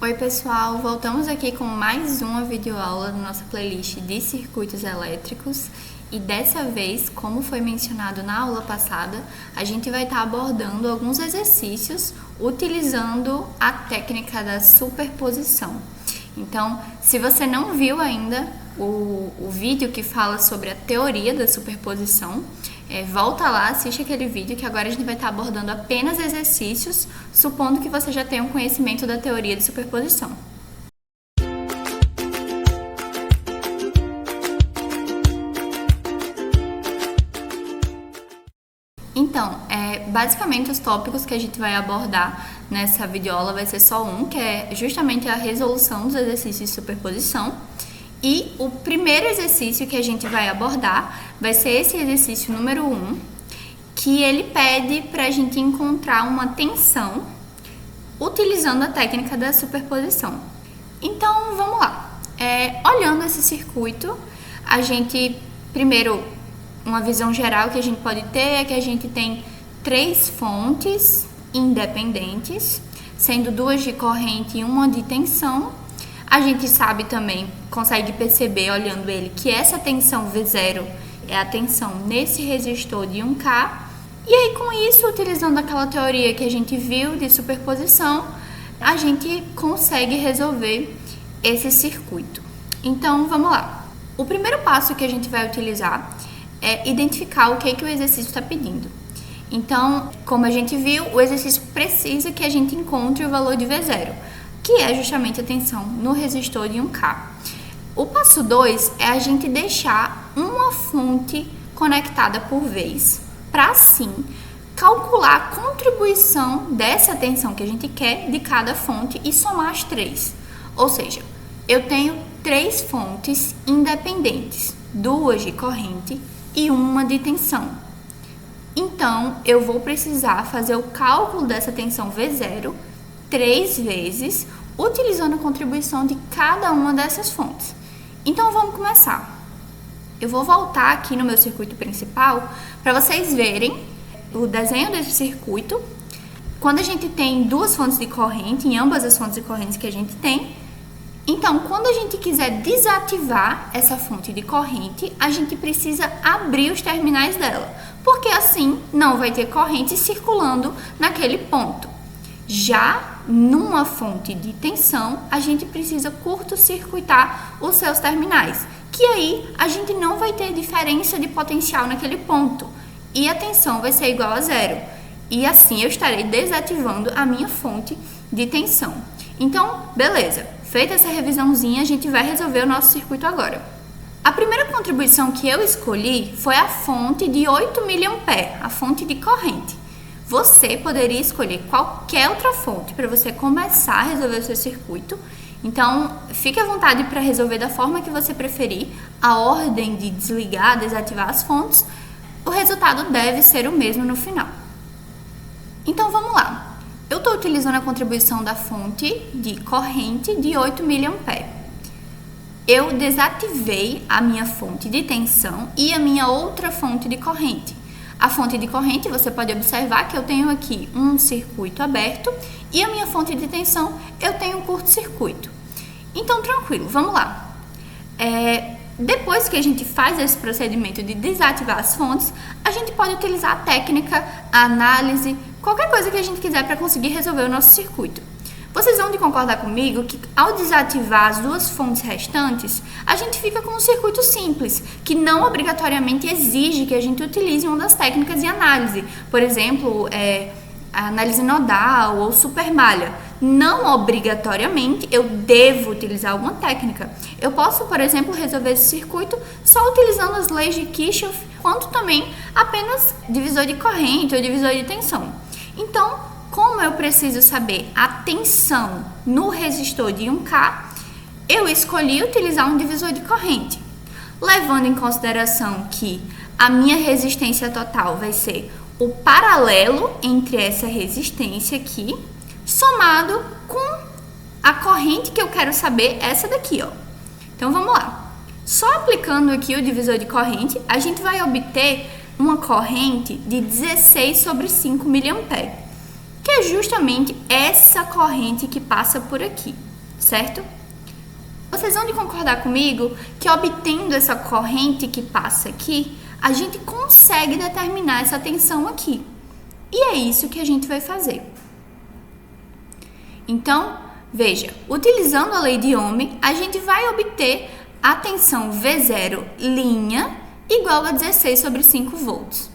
Oi pessoal, voltamos aqui com mais uma videoaula da nossa playlist de circuitos elétricos e dessa vez, como foi mencionado na aula passada, a gente vai estar abordando alguns exercícios utilizando a técnica da superposição. Então, se você não viu ainda o vídeo que fala sobre a teoria da superposição, volta lá, assiste aquele vídeo que agora a gente vai estar abordando apenas exercícios, supondo que você já tenha um conhecimento da teoria de superposição. Então, basicamente os tópicos que a gente vai abordar nessa videoaula vai ser só um, que é justamente a resolução dos exercícios de superposição. E o primeiro exercício que a gente vai abordar vai ser esse exercício número 1, que ele pede para a gente encontrar uma tensão utilizando a técnica da superposição. Então, vamos lá. Olhando esse circuito, a gente, primeiro, uma visão geral que a gente pode ter é que a gente tem 3 fontes independentes, sendo 2 de corrente e 1 de tensão. A gente sabe também, consegue perceber olhando ele, que essa tensão V0 é a tensão nesse resistor de 1K. E aí com isso, utilizando aquela teoria que a gente viu de superposição, a gente consegue resolver esse circuito. Então vamos lá. O primeiro passo que a gente vai utilizar é identificar o que o exercício está pedindo. Então, como a gente viu, o exercício precisa que a gente encontre o valor de V0, que é justamente a tensão no resistor de 1K. O passo 2 é a gente deixar uma fonte conectada por vez, para assim calcular a contribuição dessa tensão que a gente quer de cada fonte e somar as 3. Ou seja, eu tenho 3 fontes independentes, 2 de corrente e 1 de tensão. Então, eu vou precisar fazer o cálculo dessa tensão V0 3 vezes, utilizando a contribuição de cada uma dessas fontes. Então, vamos começar. Eu vou voltar aqui no meu circuito principal para vocês verem o desenho desse circuito. Quando a gente tem 2 fontes de corrente, em ambas as fontes de corrente que a gente tem, então, quando a gente quiser desativar essa fonte de corrente, a gente precisa abrir os terminais dela, porque assim não vai ter corrente circulando naquele ponto. Já numa fonte de tensão, a gente precisa curto-circuitar os seus terminais, que aí a gente não vai ter diferença de potencial naquele ponto, e a tensão vai ser igual a 0. E assim eu estarei desativando a minha fonte de tensão. Então, beleza. Feita essa revisãozinha, a gente vai resolver o nosso circuito agora. A primeira contribuição que eu escolhi foi a fonte de 8 mA, a fonte de corrente. Você poderia escolher qualquer outra fonte para você começar a resolver o seu circuito. Então, fique à vontade para resolver da forma que você preferir. A ordem de desligar, desativar as fontes, o resultado deve ser o mesmo no final. Então, vamos lá. Eu estou utilizando a contribuição da fonte de corrente de 8 mA. Eu desativei a minha fonte de tensão e a minha outra fonte de corrente. A fonte de corrente, você pode observar que eu tenho aqui um circuito aberto e a minha fonte de tensão, eu tenho um curto-circuito. Então, tranquilo, vamos lá. Depois que a gente faz esse procedimento de desativar as fontes, a gente pode utilizar a técnica, a análise, qualquer coisa que a gente quiser para conseguir resolver o nosso circuito. Vocês vão concordar comigo que ao desativar as 2 fontes restantes, a gente fica com um circuito simples, que não obrigatoriamente exige que a gente utilize uma das técnicas de análise. Por exemplo, a análise nodal ou supermalha. Não obrigatoriamente eu devo utilizar alguma técnica. Eu posso, por exemplo, resolver esse circuito só utilizando as leis de Kirchhoff, quanto também apenas divisor de corrente ou divisor de tensão. Então, como eu preciso saber a tensão no resistor de 1K, eu escolhi utilizar um divisor de corrente, levando em consideração que a minha resistência total vai ser o paralelo entre essa resistência aqui, somado com a corrente que eu quero saber, essa daqui, ó. Então, vamos lá. Só aplicando aqui o divisor de corrente, a gente vai obter uma corrente de 16/5 mA, que é justamente essa corrente que passa por aqui. certo? Vocês vão de concordar comigo que obtendo essa corrente que passa aqui, a gente consegue determinar essa tensão aqui. E é isso que a gente vai fazer. Então, veja, utilizando a lei de Ohm, a gente vai obter a tensão V0 linha igual a 16 sobre 5 volts.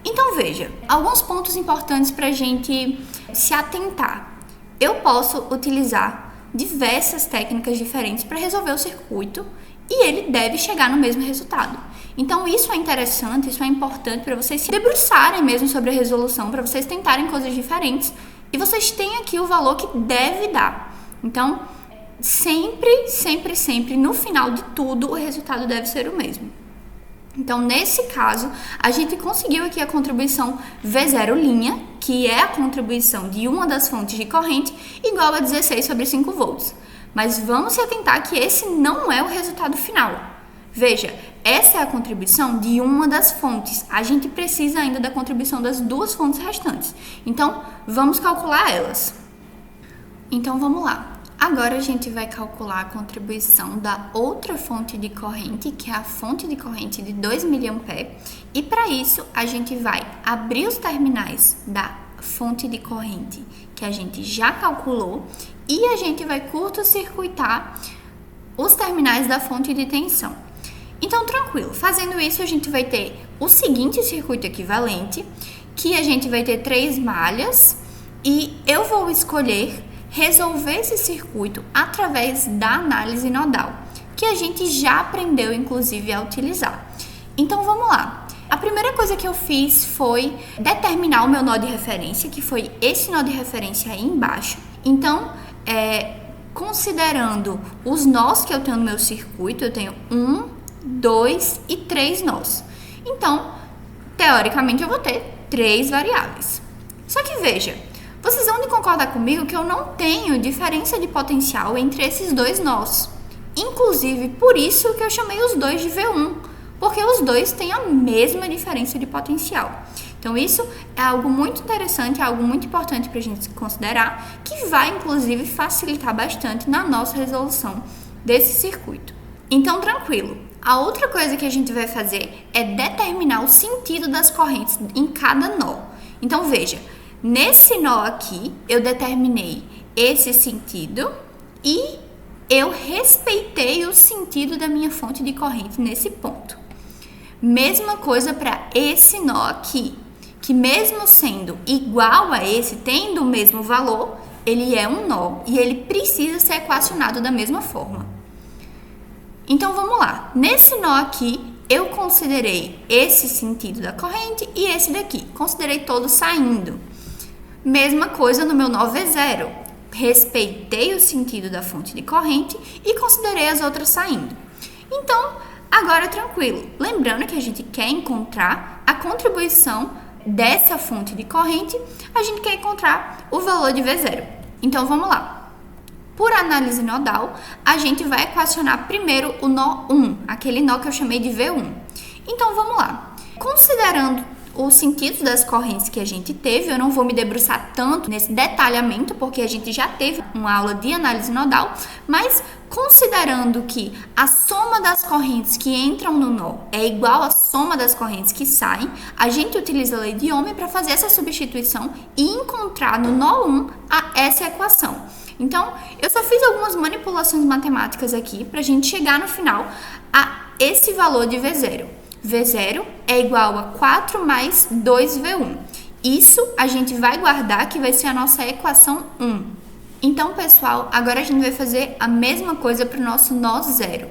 Então, veja, alguns pontos importantes para a gente se atentar. Eu posso utilizar diversas técnicas diferentes para resolver o circuito e ele deve chegar no mesmo resultado. Então, isso é interessante, isso é importante para vocês se debruçarem mesmo sobre a resolução, para vocês tentarem coisas diferentes e vocês têm aqui o valor que deve dar. Então, sempre, no final de tudo, o resultado deve ser o mesmo. Então, nesse caso, a gente conseguiu aqui a contribuição V0', que é a contribuição de uma das fontes de corrente, igual a 16 sobre 5 volts. Mas vamos se atentar que esse não é o resultado final. Veja, essa é a contribuição de uma das fontes. A gente precisa ainda da contribuição das duas fontes restantes. Então, vamos calcular elas. Então, vamos lá. Agora a gente vai calcular a contribuição da outra fonte de corrente, que é a fonte de corrente de 2 mA, e para isso a gente vai abrir os terminais da fonte de corrente que a gente já calculou e a gente vai curto-circuitar os terminais da fonte de tensão. Então, tranquilo, fazendo isso a gente vai ter o seguinte circuito equivalente, que a gente vai ter 3 malhas e eu vou escolher resolver esse circuito através da análise nodal, que a gente já aprendeu, inclusive, a utilizar. Então, vamos lá. A primeira coisa que eu fiz foi determinar o meu nó de referência, que foi esse nó de referência aí embaixo. Então, considerando os nós que eu tenho no meu circuito, eu tenho 1, 2 e 3 nós. Então, teoricamente, eu vou ter 3 variáveis. Só que veja, vocês vão de concordar comigo que eu não tenho diferença de potencial entre esses dois nós. Inclusive, por isso que eu chamei os dois de V1, porque os dois têm a mesma diferença de potencial. Então, isso é algo muito interessante, é algo muito importante para a gente considerar, que vai, inclusive, facilitar bastante na nossa resolução desse circuito. Então, tranquilo. A outra coisa que a gente vai fazer é determinar o sentido das correntes em cada nó. Então, veja, nesse nó aqui, eu determinei esse sentido e eu respeitei o sentido da minha fonte de corrente nesse ponto. Mesma coisa para esse nó aqui, que mesmo sendo igual a esse, tendo o mesmo valor, ele é um nó e ele precisa ser equacionado da mesma forma. Então, vamos lá. Nesse nó aqui, eu considerei esse sentido da corrente e esse daqui. Considerei todos saindo. Mesma coisa no meu nó V0. Respeitei o sentido da fonte de corrente e considerei as outras saindo. Então, agora tranquilo. Lembrando que a gente quer encontrar a contribuição dessa fonte de corrente, a gente quer encontrar o valor de V0. Então, vamos lá. Por análise nodal, a gente vai equacionar primeiro o nó 1, aquele nó que eu chamei de V1. Então, vamos lá. Considerando os sentidos das correntes que a gente teve, eu não vou me debruçar tanto nesse detalhamento, porque a gente já teve uma aula de análise nodal, mas considerando que a soma das correntes que entram no nó é igual à soma das correntes que saem, a gente utiliza a lei de Ohm para fazer essa substituição e encontrar no nó 1 essa equação. Então, eu só fiz algumas manipulações matemáticas aqui para a gente chegar no final a esse valor de V0. V0 é igual a 4 mais 2V1. Isso a gente vai guardar, que vai ser a nossa equação 1. Então, pessoal, agora a gente vai fazer a mesma coisa para o nosso nó 0.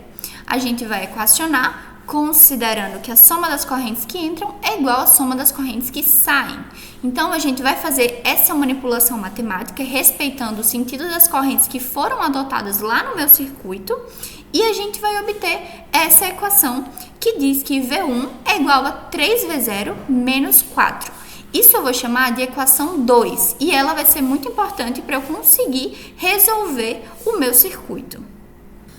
A gente vai equacionar considerando que a soma das correntes que entram é igual à soma das correntes que saem. Então, a gente vai fazer essa manipulação matemática respeitando o sentido das correntes que foram adotadas lá no meu circuito e a gente vai obter essa equação que diz que V1 é igual a 3V0 menos 4. Isso eu vou chamar de equação 2 e ela vai ser muito importante para eu conseguir resolver o meu circuito.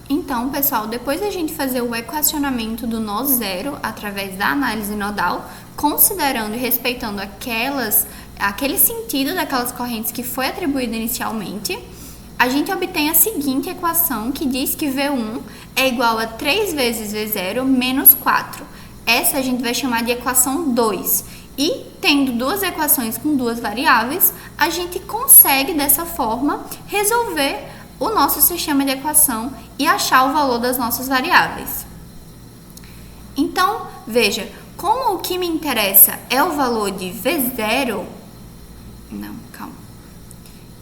Então, pessoal, depois da gente fazer o equacionamento do nó 0 através da análise nodal, considerando e respeitando aquele sentido daquelas correntes que foi atribuído inicialmente, a gente obtém a seguinte equação que diz que V1 é igual a 3 vezes V0 menos 4. Essa a gente vai chamar de equação 2. E, tendo duas equações com duas variáveis, a gente consegue, dessa forma, resolver o nosso sistema de equação e achar o valor das nossas variáveis. Então, veja, como o que me interessa é o valor de V0... Não, calma.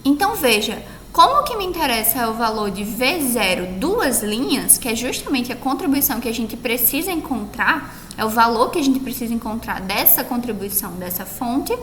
Então, veja, como o que me interessa é o valor de V0 duas linhas, que é justamente a contribuição que a gente precisa encontrar, é o valor que a gente precisa encontrar dessa contribuição, dessa fonte,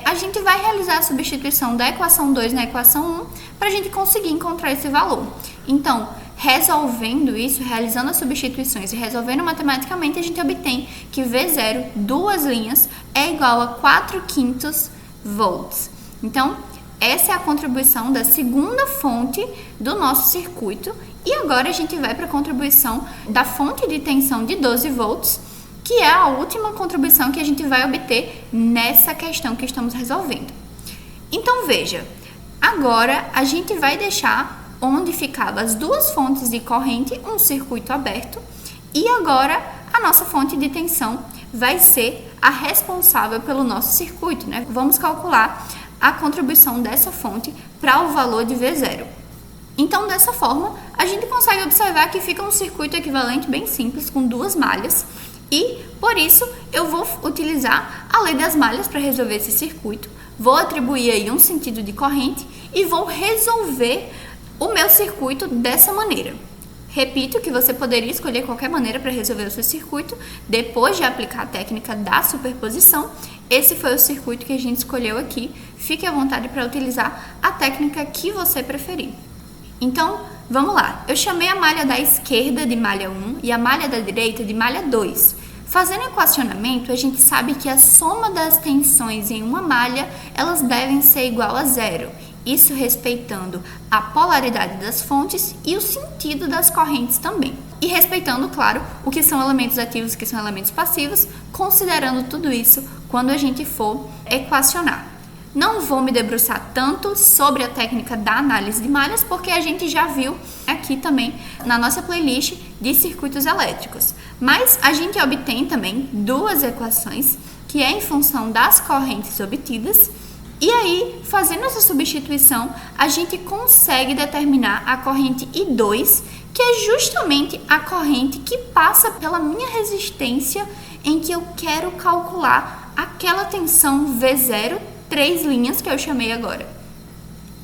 a gente vai realizar a substituição da equação 2 na equação 1 para a gente conseguir encontrar esse valor. Então, resolvendo isso, realizando as substituições e resolvendo matematicamente, a gente obtém que V0, duas linhas, é igual a 4/5 volts. Então, essa é a contribuição da segunda fonte do nosso circuito. E agora a gente vai para a contribuição da fonte de tensão de 12 volts, que é a última contribuição que a gente vai obter nessa questão que estamos resolvendo. Então, veja, agora a gente vai deixar onde ficavam as duas fontes de corrente, um circuito aberto, e agora a nossa fonte de tensão vai ser a responsável pelo nosso circuito, né? Vamos calcular a contribuição dessa fonte para o valor de V0. Então, dessa forma, a gente consegue observar que fica um circuito equivalente bem simples, com duas malhas, e, por isso, eu vou utilizar a lei das malhas para resolver esse circuito, vou atribuir aí um sentido de corrente e vou resolver o meu circuito dessa maneira. Repito que você poderia escolher qualquer maneira para resolver o seu circuito depois de aplicar a técnica da superposição. Esse foi o circuito que a gente escolheu aqui. Fique à vontade para utilizar a técnica que você preferir. Então, vamos lá. Eu chamei a malha da esquerda de malha 1 e a malha da direita de malha 2. Fazendo equacionamento, a gente sabe que a soma das tensões em uma malha, elas devem ser igual a zero. Isso respeitando a polaridade das fontes e o sentido das correntes também. E respeitando, claro, o que são elementos ativos e o que são elementos passivos, considerando tudo isso quando a gente for equacionar. Não vou me debruçar tanto sobre a técnica da análise de malhas, porque a gente já viu aqui também na nossa playlist de circuitos elétricos. Mas a gente obtém também duas equações, que é em função das correntes obtidas. E aí, fazendo essa substituição, a gente consegue determinar a corrente I2, que é justamente a corrente que passa pela minha resistência em que eu quero calcular aquela tensão V0, 3 linhas que eu chamei agora.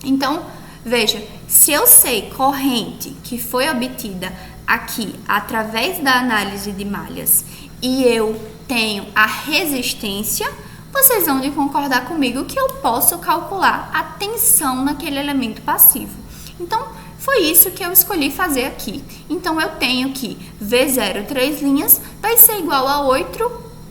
Então, veja, se eu sei corrente que foi obtida aqui através da análise de malhas e eu tenho a resistência, vocês vão de concordar comigo que eu posso calcular a tensão naquele elemento passivo. Então, foi isso que eu escolhi fazer aqui. Então, eu tenho que V0, 3 linhas, vai ser igual a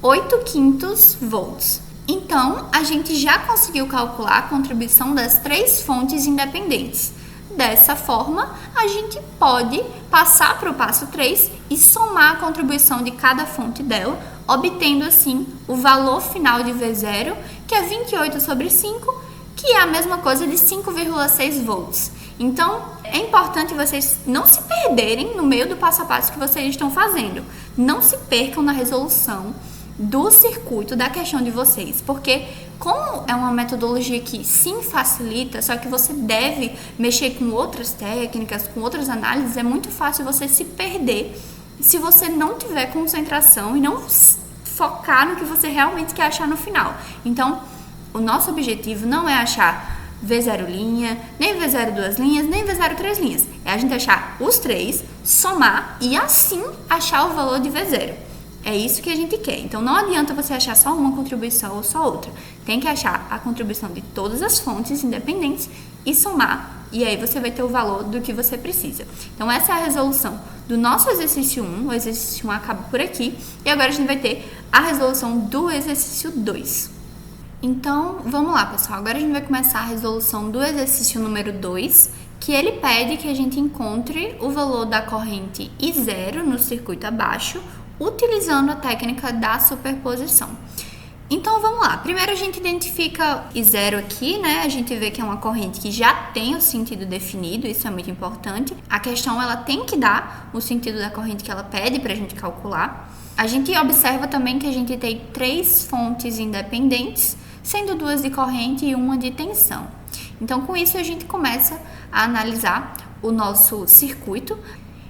8/5 volts. Então, a gente já conseguiu calcular a contribuição das 3 fontes independentes. Dessa forma, a gente pode passar para o passo 3 e somar a contribuição de cada fonte dela, obtendo assim o valor final de V0, que é 28/5, que é a mesma coisa de 5,6 volts. Então, é importante vocês não se perderem no meio do passo a passo que vocês estão fazendo. Não se percam na resolução do circuito da questão de vocês, porque como é uma metodologia que sim facilita, só que você deve mexer com outras técnicas, com outras análises, é muito fácil você se perder se você não tiver concentração e não focar no que você realmente quer achar no final. Então, o nosso objetivo não é achar V0 linha, nem V0 duas linhas, nem V0 três linhas. É a gente achar os três, somar e assim achar o valor de V0. É isso que a gente quer. Então, não adianta você achar só uma contribuição ou só outra. Tem que achar a contribuição de todas as fontes independentes e somar. E aí você vai ter o valor do que você precisa. Então, essa é a resolução do nosso exercício 1. O exercício 1 acaba por aqui. E agora a gente vai ter a resolução do exercício 2. Então, vamos lá, pessoal. Agora a gente vai começar a resolução do exercício número 2, que ele pede que a gente encontre o valor da corrente I0 no circuito abaixo, utilizando a técnica da superposição. Então vamos lá, primeiro a gente identifica I0 aqui, né? A gente vê que é uma corrente que já tem o sentido definido, isso é muito importante. A questão, ela tem que dar o sentido da corrente que ela pede pra gente calcular. A gente observa também que a gente tem 3 fontes independentes, sendo 2 de corrente e 1 de tensão. Então com isso a gente começa a analisar o nosso circuito.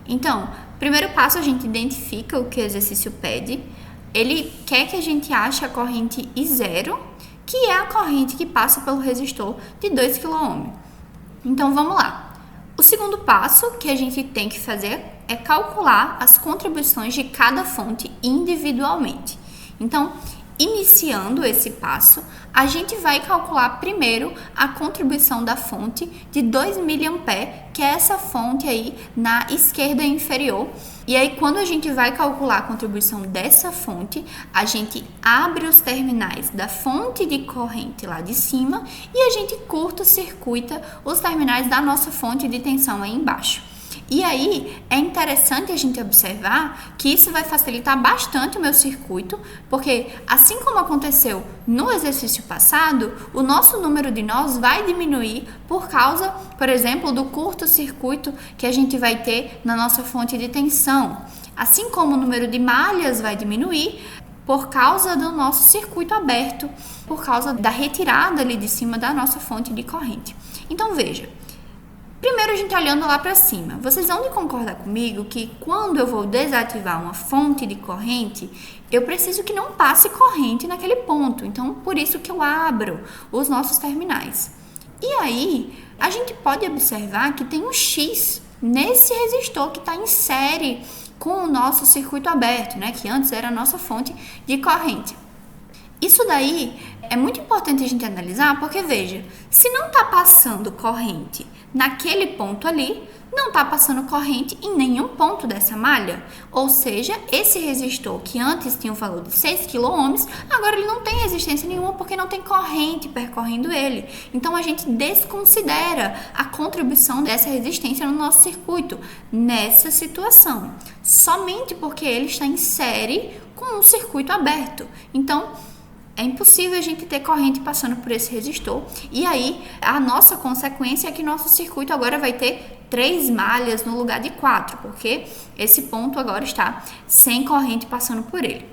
Então, primeiro passo, a gente identifica o que o exercício pede. Ele quer que a gente ache a corrente I0, que é a corrente que passa pelo resistor de 2 kΩ. Então vamos lá. O segundo passo que a gente tem que fazer é calcular as contribuições de cada fonte individualmente. Então, iniciando esse passo, a gente vai calcular primeiro a contribuição da fonte de 2 mA, que é essa fonte aí na esquerda inferior. E aí, quando a gente vai calcular a contribuição dessa fonte, a gente abre os terminais da fonte de corrente lá de cima e a gente curta-circuita os terminais da nossa fonte de tensão aí embaixo. E aí, é interessante a gente observar que isso vai facilitar bastante o meu circuito, porque assim como aconteceu no exercício passado, o nosso número de nós vai diminuir por causa, por exemplo, do curto-circuito que a gente vai ter na nossa fonte de tensão. Assim como o número de malhas vai diminuir por causa do nosso circuito aberto, por causa da retirada ali de cima da nossa fonte de corrente. Então, veja. Primeiro, a gente olhando lá para cima, vocês vão de concordar comigo que quando eu vou desativar uma fonte de corrente, eu preciso que não passe corrente naquele ponto. Então, por isso que eu abro os nossos terminais. E aí, a gente pode observar que tem um X nesse resistor que está em série com o nosso circuito aberto, né? Que antes era a nossa fonte de corrente. Isso daí é muito importante a gente analisar, porque veja, se não está passando corrente naquele ponto ali, não está passando corrente em nenhum ponto dessa malha. Ou seja, esse resistor que antes tinha um valor de 6 kΩ, agora ele não tem resistência nenhuma porque não tem corrente percorrendo ele. Então a gente desconsidera a contribuição dessa resistência no nosso circuito nessa situação, somente porque ele está em série com um circuito aberto. Então, é impossível a gente ter corrente passando por esse resistor. E aí, a nossa consequência é que nosso circuito agora vai ter 3 malhas no lugar de 4, porque esse ponto agora está sem corrente passando por ele.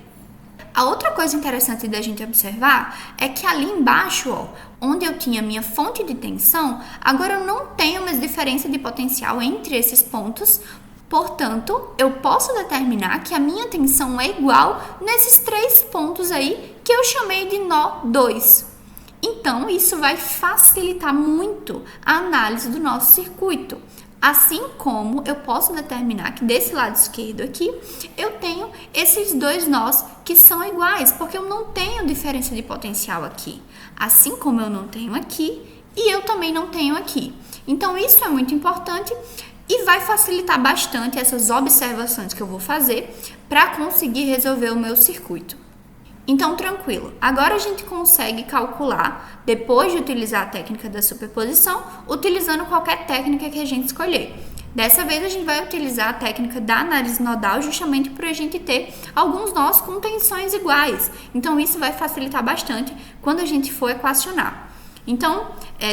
A outra coisa interessante da gente observar é que ali embaixo, ó, onde eu tinha minha fonte de tensão, agora eu não tenho mais diferença de potencial entre esses pontos. Portanto, eu posso determinar que a minha tensão é igual nesses 3 pontos aí que eu chamei de nó 2. Então, isso vai facilitar muito a análise do nosso circuito. Assim como eu posso determinar que desse lado esquerdo aqui, eu tenho esses 2 nós que são iguais, porque eu não tenho diferença de potencial aqui. Assim como eu não tenho aqui e eu também não tenho aqui. Então, isso é muito importante e vai facilitar bastante essas observações que eu vou fazer para conseguir resolver o meu circuito. Então, tranquilo. Agora a gente consegue calcular, depois de utilizar a técnica da superposição, utilizando qualquer técnica que a gente escolher. Dessa vez a gente vai utilizar a técnica da análise nodal justamente para a gente ter alguns nós com tensões iguais. Então, isso vai facilitar bastante quando a gente for equacionar. Então,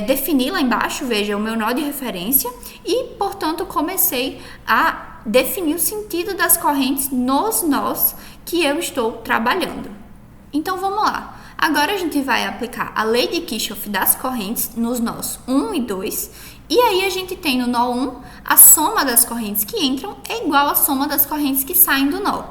defini lá embaixo, veja, o meu nó de referência e, portanto, comecei a definir o sentido das correntes nos nós que eu estou trabalhando. Então, vamos lá. Agora a gente vai aplicar a lei de Kirchhoff das correntes nos nós 1 e 2. E aí a gente tem no nó 1, a soma das correntes que entram é igual à soma das correntes que saem do nó.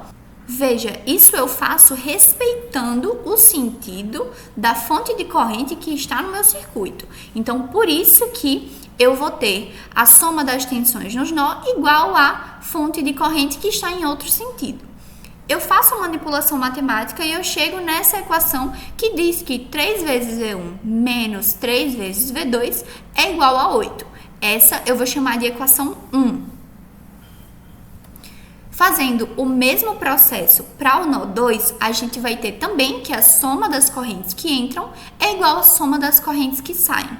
Veja, isso eu faço respeitando o sentido da fonte de corrente que está no meu circuito. Então, por isso que eu vou ter a soma das tensões nos nó igual à fonte de corrente que está em outro sentido. Eu faço a manipulação matemática e eu chego nessa equação que diz que 3 vezes V1 menos 3 vezes V2 é igual a 8. Essa eu vou chamar de equação 1. Fazendo o mesmo processo para o nó 2, a gente vai ter também que a soma das correntes que entram é igual à soma das correntes que saem.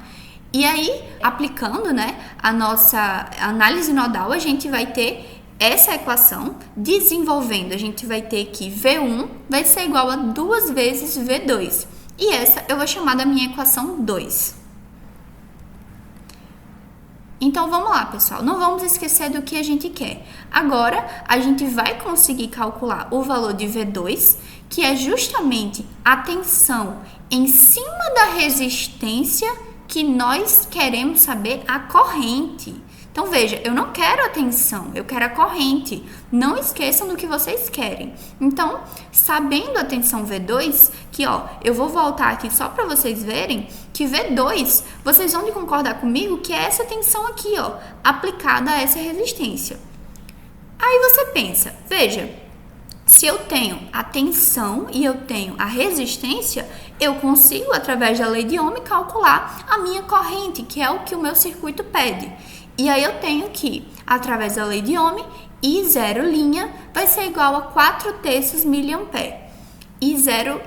E aí, aplicando, né, a nossa análise nodal, a gente vai ter essa equação, desenvolvendo, a gente vai ter que V1 vai ser igual a 2 vezes V2. E essa eu vou chamar da minha equação 2. Então, vamos lá, pessoal. Não vamos esquecer do que a gente quer. Agora, a gente vai conseguir calcular o valor de V2, que é justamente a tensão em cima da resistência que nós queremos saber a corrente. Então, veja, eu não quero a tensão, eu quero a corrente. Não esqueçam do que vocês querem. Então, sabendo a tensão V2, que eu vou voltar aqui só para vocês verem que V2, vocês vão de concordar comigo que é essa tensão aqui, aplicada a essa resistência. Aí você pensa, veja, se eu tenho a tensão e eu tenho a resistência, eu consigo, através da lei de Ohm, calcular a minha corrente, que é o que o meu circuito pede. E aí eu tenho que, através da lei de Ohm, I0' vai ser igual a 4/3 mA. I0',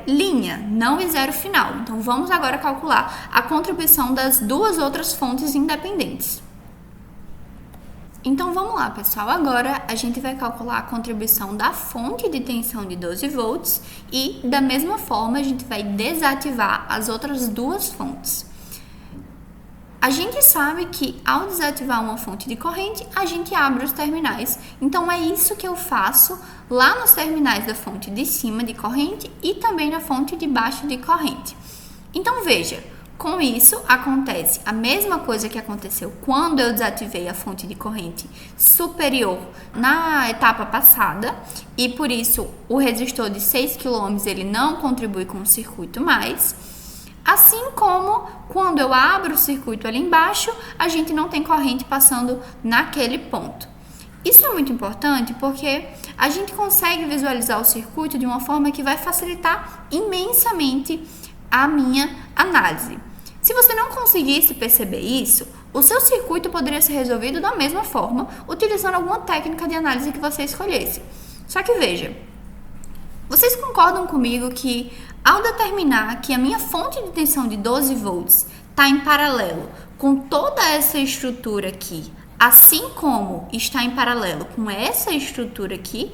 não I0 final. Então, vamos agora calcular a contribuição das duas outras fontes independentes. Então, vamos lá, pessoal. Agora, a gente vai calcular a contribuição da fonte de tensão de 12 volts e, da mesma forma, a gente vai desativar as outras duas fontes. A gente sabe que, ao desativar uma fonte de corrente, a gente abre os terminais. Então, é isso que eu faço lá nos terminais da fonte de cima de corrente e também na fonte de baixo de corrente. Então, veja, com isso acontece a mesma coisa que aconteceu quando eu desativei a fonte de corrente superior na etapa passada, e por isso o resistor de 6 kΩ ele não contribui com o circuito mais. Assim como quando eu abro o circuito ali embaixo, a gente não tem corrente passando naquele ponto. Isso é muito importante porque a gente consegue visualizar o circuito de uma forma que vai facilitar imensamente a minha análise. Se você não conseguisse perceber isso, o seu circuito poderia ser resolvido da mesma forma, utilizando alguma técnica de análise que você escolhesse. Só que veja, vocês concordam comigo que ao determinar que a minha fonte de tensão de 12 volts está em paralelo com toda essa estrutura aqui, assim como está em paralelo com essa estrutura aqui,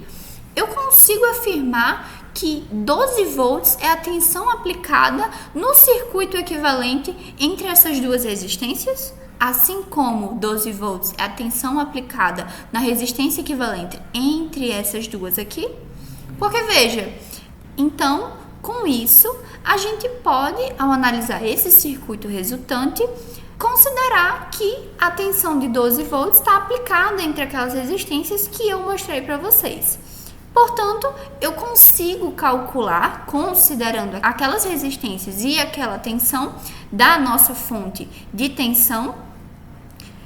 eu consigo afirmar que 12 volts é a tensão aplicada no circuito equivalente entre essas duas resistências? Assim como 12 volts é a tensão aplicada na resistência equivalente entre essas duas aqui? Porque veja, então, com isso, a gente pode, ao analisar esse circuito resultante, considerar que a tensão de 12 volts está aplicada entre aquelas resistências que eu mostrei para vocês. Portanto, eu consigo calcular, considerando aquelas resistências e aquela tensão da nossa fonte de tensão,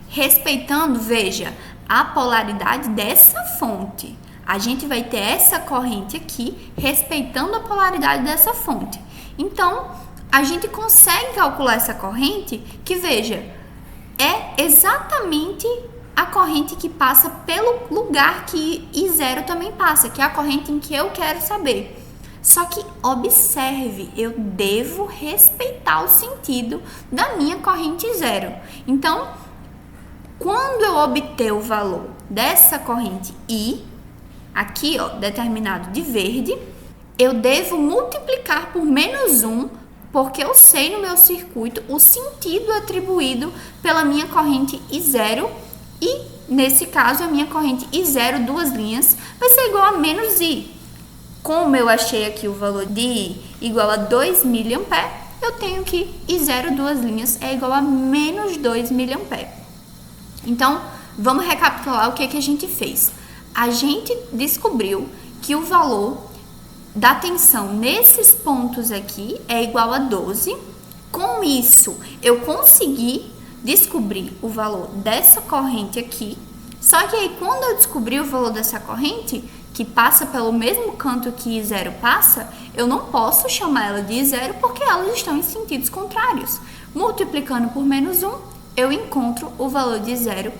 respeitando, veja, a polaridade dessa fonte. A gente vai ter essa corrente aqui, respeitando a polaridade dessa fonte. Então, a gente consegue calcular essa corrente que, veja, é exatamente a corrente que passa pelo lugar que I0 também passa, que é a corrente em que eu quero saber. Só que observe, eu devo respeitar o sentido da minha corrente I0. Então, quando eu obter o valor dessa corrente I, aqui, determinado de verde, eu devo multiplicar por -1, porque eu sei no meu circuito o sentido atribuído pela minha corrente I0, e nesse caso a minha corrente I0, duas linhas, vai ser igual a -I. Como eu achei aqui o valor de I igual a 2 mA, eu tenho que I0, duas linhas, é igual a -2 mA. Então, vamos recapitular o que a gente fez. A gente descobriu que o valor da tensão nesses pontos aqui é igual a 12. Com isso, eu consegui descobrir o valor dessa corrente aqui. Só que aí, quando eu descobri o valor dessa corrente, que passa pelo mesmo canto que I0 passa, eu não posso chamar ela de I0 porque elas estão em sentidos contrários. Multiplicando por -1, eu encontro o valor de I0,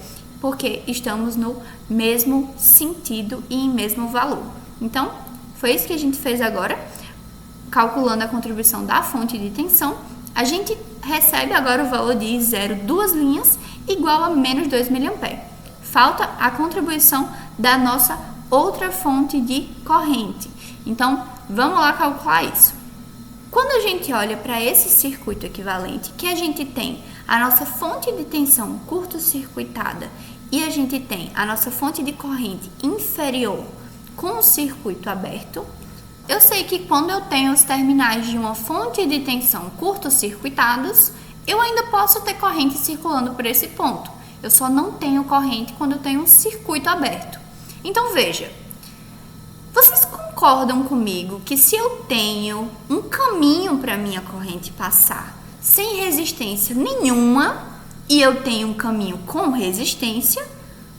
porque estamos no mesmo sentido e em mesmo valor. Então, foi isso que a gente fez agora, calculando a contribuição da fonte de tensão. A gente recebe agora o valor de I0, duas linhas, igual a -2 mA. falta a contribuição da nossa outra fonte de corrente. Então, vamos lá calcular isso. Quando a gente olha para esse circuito equivalente, que a gente tem a nossa fonte de tensão curto-circuitada e a gente tem a nossa fonte de corrente inferior com o circuito aberto, eu sei que quando eu tenho os terminais de uma fonte de tensão curto-circuitados, eu ainda posso ter corrente circulando por esse ponto. Eu só não tenho corrente quando eu tenho um circuito aberto. Então veja, vocês concordam comigo que se eu tenho um caminho para minha corrente passar sem resistência nenhuma e eu tenho um caminho com resistência,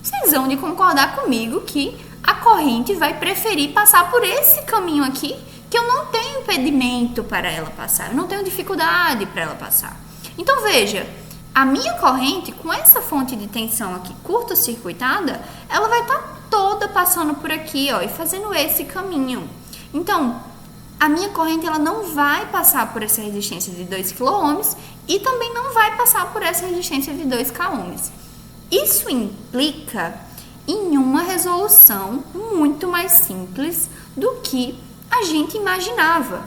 vocês vão de concordar comigo que a corrente vai preferir passar por esse caminho aqui, que eu não tenho impedimento para ela passar, eu não tenho dificuldade para ela passar. Então veja, a minha corrente com essa fonte de tensão aqui curto-circuitada, ela vai estar toda passando por aqui, ó, e fazendo esse caminho. Então, a minha corrente ela não vai passar por essa resistência de 2 kΩ e também não vai passar por essa resistência de 2 kΩ. Isso implica em uma resolução muito mais simples do que a gente imaginava.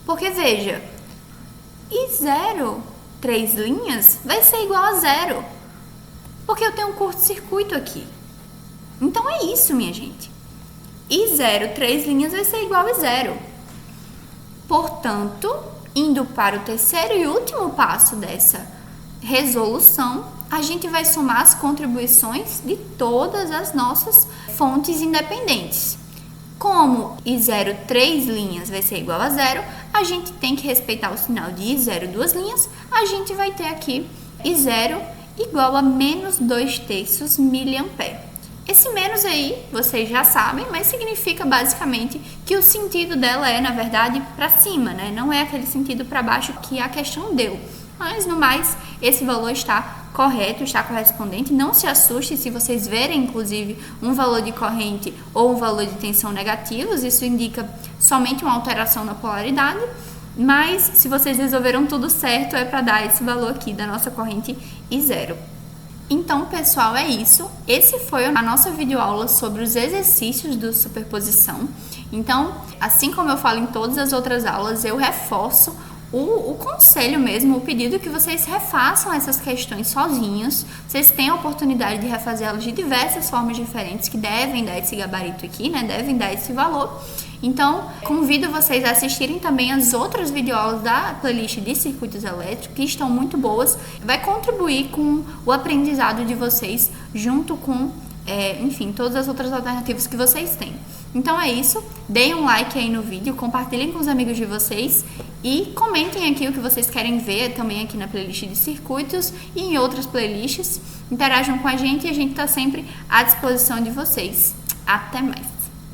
Porque veja, I0, 3 linhas, vai ser igual a 0, porque eu tenho um curto-circuito aqui. Então é isso, minha gente. I0, 3 linhas, vai ser igual a 0. Portanto, indo para o terceiro e último passo dessa resolução, a gente vai somar as contribuições de todas as nossas fontes independentes. Como I0, 3 linhas vai ser igual a 0, a gente tem que respeitar o sinal de I0, 2 linhas, a gente vai ter aqui I0 igual a menos 2/3 mA. Esse menos aí, vocês já sabem, mas significa basicamente que o sentido dela é, na verdade, para cima, né? Não é aquele sentido para baixo que a questão deu. Mas, no mais, esse valor está correto, está correspondente. Não se assuste se vocês verem, inclusive, um valor de corrente ou um valor de tensão negativos. Isso indica somente uma alteração na polaridade. Mas, se vocês resolveram tudo certo, é para dar esse valor aqui da nossa corrente I0. Então, pessoal, é isso. Esse foi a nossa videoaula sobre os exercícios de superposição. Então, assim como eu falo em todas as outras aulas, eu reforço o conselho mesmo, o pedido que vocês refaçam essas questões sozinhos. Vocês têm a oportunidade de refazê-las de diversas formas diferentes que devem dar esse gabarito aqui, né? Devem dar esse valor. Então, convido vocês a assistirem também as outras videoaulas da playlist de circuitos elétricos, que estão muito boas. Vai contribuir com o aprendizado de vocês, junto com, enfim, todas as outras alternativas que vocês têm. Então é isso, deem um like aí no vídeo, compartilhem com os amigos de vocês e comentem aqui o que vocês querem ver também aqui na playlist de circuitos e em outras playlists. Interajam com a gente e a gente está sempre à disposição de vocês. Até mais!